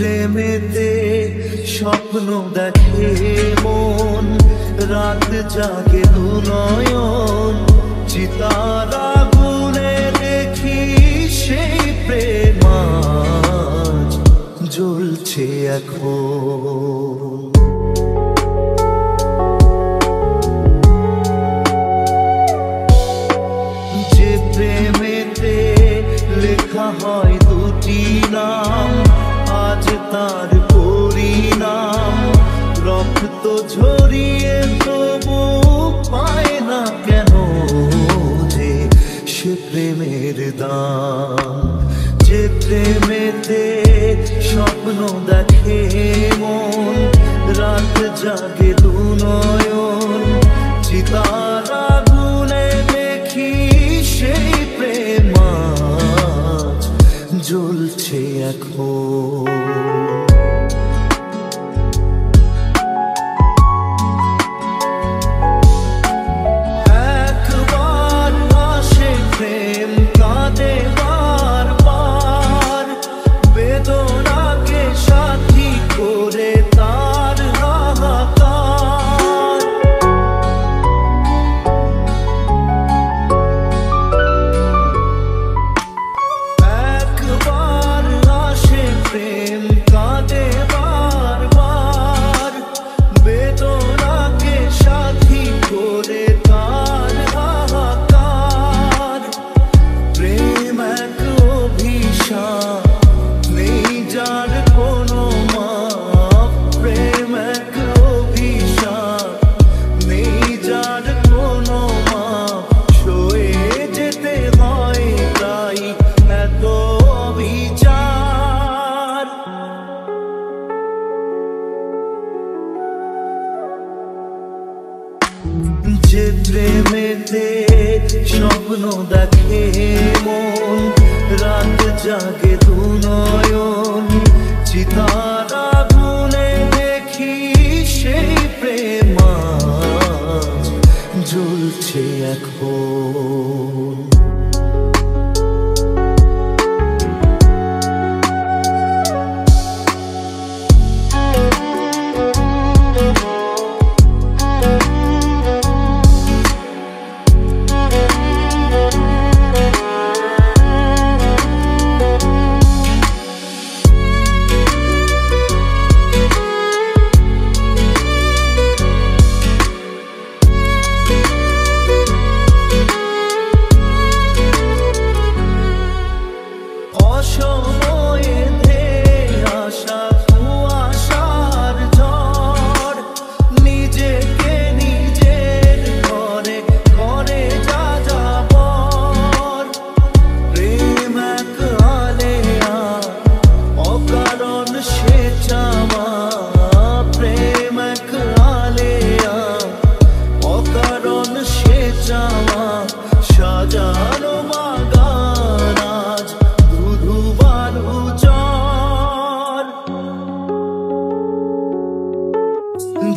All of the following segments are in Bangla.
প্রেমেতে স্বপ্ন দেখে মন, রাত জাগে দু নয়ন, চিতার আগুনে দেখি সেই প্রেম আজ জ্বলছে এখন। যে প্রেমেতে লেখা হয় দুটি নাম, আজ তার পরিণাম রক্ত ঝরিয়ে তবু পায় না কেন যে সে প্রেমের দাম। যে প্রেমেতে স্বপ্ন দেখে মন, রাত জাগে দু নয়ন, চিতার আগুনে দেখি সেই প্রেম আজ জ্বলছে এখন। একবার আসে প্রেম কাঁদে বারবার, বেদনাকে সাথী করে তার হাহাকার। একবার আসে প্রেম কাঁদে বারবার, বেদনাকে সাথী করে তার হাহাকার। প্রেম এক অভিশাপ, নেই যার কোনো মাপ। প্রেম এক অভিশাপ, নেই যার কোনো মাপ। সয়ে যেতে হয় তাই এত অবিচার। যে প্রেমেতে স্বপ্ন দেখে মন, রাত জাগে দু নয়ন, চিতার আগুনে দেখি সেই প্রেম আজ জ্বলছে এখন। অসময়ে ধেয়ে আসা কুয়াশার ঝড়, নিজেকে নিজের ঘরে করে যা যাবর। প্রেম এক আলেয়া, অকারণ সে চাওয়া। প্রেম এক আলেয়া, অকারণ সে চাওয়া। সাজানো বাগান আজ ধুধু বালু চর।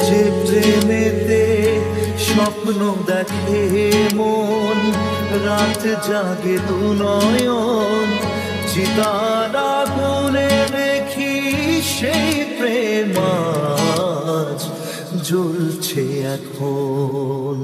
যে প্রেমেতে স্বপ্ন দেখে মন, রাত জাগে দু নয়ন, চিতার আগুনে দেখি সেই প্রেম আজ জ্বলছে এখন।